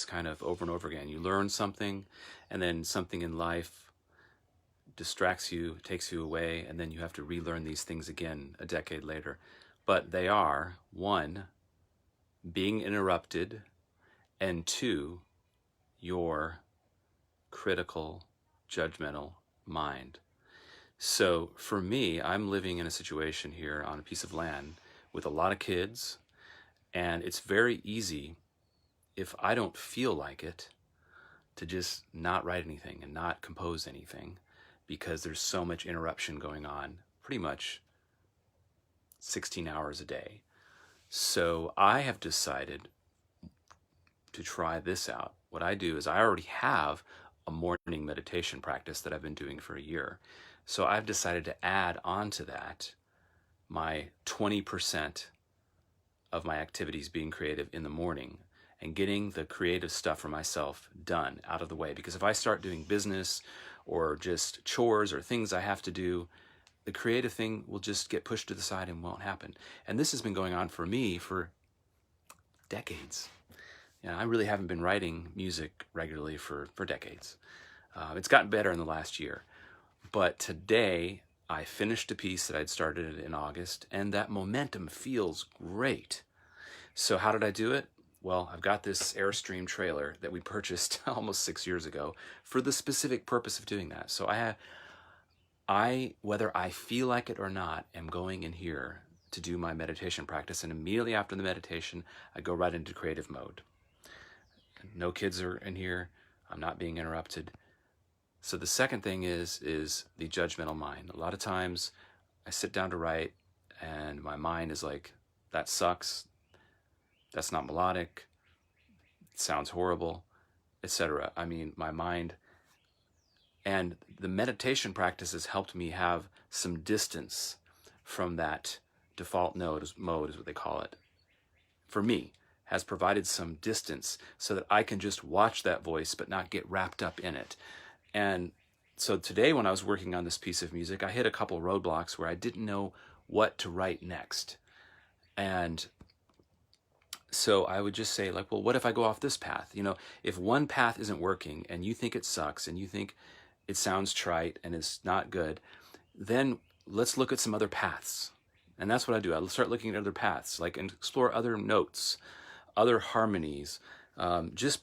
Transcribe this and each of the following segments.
kind of over and over again. You learn something, and then something in life distracts you, takes you away, and then you have to relearn these things again a decade later. But they are, one, being interrupted, and two, your critical, judgmental mind. So for me, I'm living in a situation here on a piece of land with a lot of kids, and it's very easy, if I don't feel like it, to just not write anything and not compose anything because there's so much interruption going on pretty much 16 hours a day. So I have decided to try this out. What I do is I already have a morning meditation practice that I've been doing for a year. So I've decided to add on to that my 20% of my activities being creative in the morning and getting the creative stuff for myself done out of the way. Because if I start doing business or just chores or things I have to do, the creative thing will just get pushed to the side and won't happen. And this has been going on for me for decades. I really haven't been writing music regularly for decades. It's gotten better in the last year. But today, I finished a piece that I'd started in August, and that momentum feels great. So how did I do it? Well, I've got this Airstream trailer that we purchased almost 6 years ago for the specific purpose of doing that. So whether I feel like it or not, am going in here to do my meditation practice, and immediately after the meditation, I go right into creative mode. No kids are in here. I'm not being interrupted. So the second thing is the judgmental mind. A lot of times I sit down to write and my mind is like, that sucks. That's not melodic. It sounds horrible, etc. I mean, my mind. And the meditation practice has helped me have some distance from that default mode is what they call it. For me, has provided some distance so that I can just watch that voice but not get wrapped up in it. And so today when I was working on this piece of music, I hit a couple roadblocks where I didn't know what to write next. And so I would just say, like, well, what if I go off this path? If one path isn't working and you think it sucks and you think it sounds trite and it's not good, then let's look at some other paths. And that's what I do. I start looking at other paths, like, and explore other notes, other harmonies. Just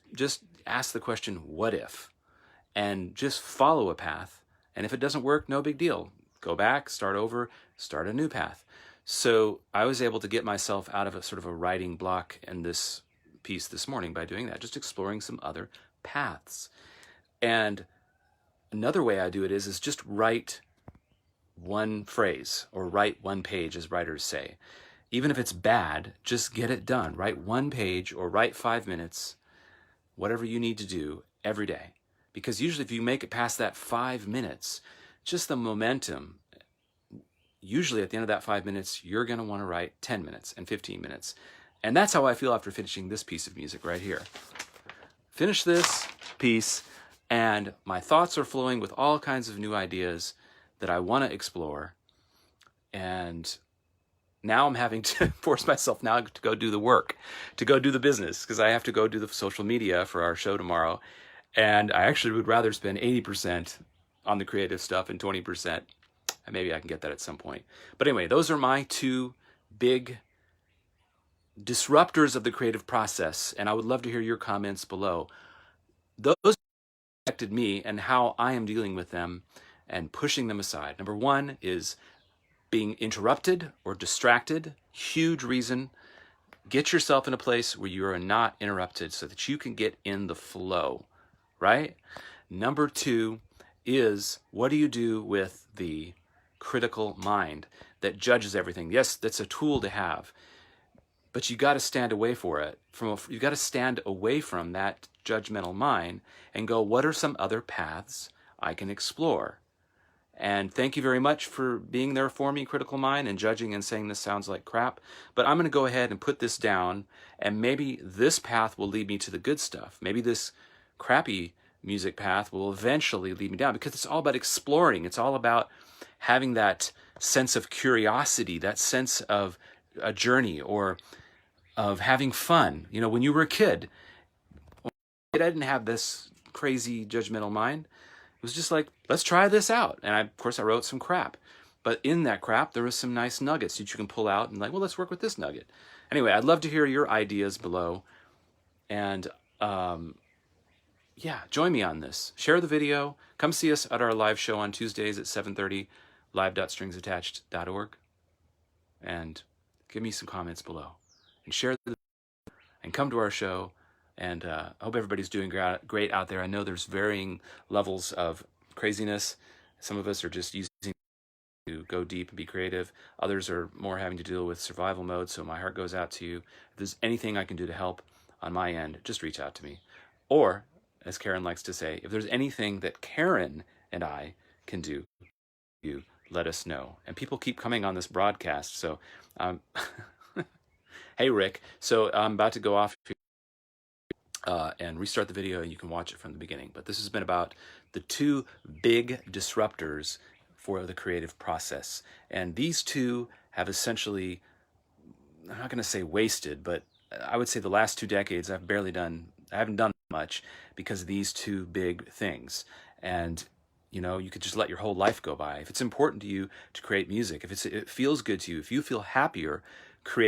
ask the question, what if? And just follow a path. And if it doesn't work, no big deal. Go back, start over, start a new path. So I was able to get myself out of a sort of a writing block in this piece this morning by doing that, just exploring some other paths. And another way I do it is just write one phrase or write one page, as writers say. Even if it's bad, just get it done. Write one page or write 5 minutes, whatever you need to do every day. Because usually if you make it past that 5 minutes, just the momentum, usually at the end of that 5 minutes, you're going to want to write 10 minutes and 15 minutes. And that's how I feel after finishing this piece of music right here. Finish this piece, and my thoughts are flowing with all kinds of new ideas that I want to explore. And now I'm having to force myself now to go do the work, to go do the business, because I have to go do the social media for our show tomorrow. And I actually would rather spend 80% on the creative stuff and 20%. And maybe I can get that at some point. But anyway, those are my two big disruptors of the creative process. And I would love to hear your comments below. Those affected me and how I am dealing with them and pushing them aside. Number one is being interrupted or distracted. Huge reason. Get yourself in a place where you are not interrupted so that you can get in the flow, right? Number two is, what do you do with the critical mind that judges everything? Yes, that's a tool to have, but you got to stand away you got to stand away from that judgmental mind and go, what are some other paths I can explore? And thank you very much for being there for me, critical mind, and judging and saying this sounds like crap. But I'm going to go ahead and put this down, and maybe this path will lead me to the good stuff. Maybe this crappy music path will eventually lead me down, because it's all about exploring. It's all about having that sense of curiosity, that sense of a journey, or of having fun. When you were a kid, didn't have this crazy judgmental mind. It was just like, let's try this out. And of course I wrote some crap. But in that crap, there was some nice nuggets that you can pull out and like, well, let's work with this nugget. Anyway, I'd love to hear your ideas below. And yeah, join me on this. Share the video. Come see us at our live show on Tuesdays at 7:30, live.stringsattached.org. And give me some comments below. And share the and come to our show. And I hope everybody's doing great out there. I know there's varying levels of craziness. Some of us are just using to go deep and be creative. Others are more having to deal with survival mode. So my heart goes out to you. If there's anything I can do to help on my end, just reach out to me. Or, as Karen likes to say, if there's anything that Karen and I can do, you let us know. And people keep coming on this broadcast. So, hey, Rick. So I'm about to go off and restart the video, and you can watch it from the beginning. But this has been about the two big disruptors for the creative process. And these two have essentially, I'm not going to say wasted, but I would say the last 2 decades I haven't done much because of these two big things. And you know, you could just let your whole life go by. If it's important to you to create music, if it feels good to you, if you feel happier creating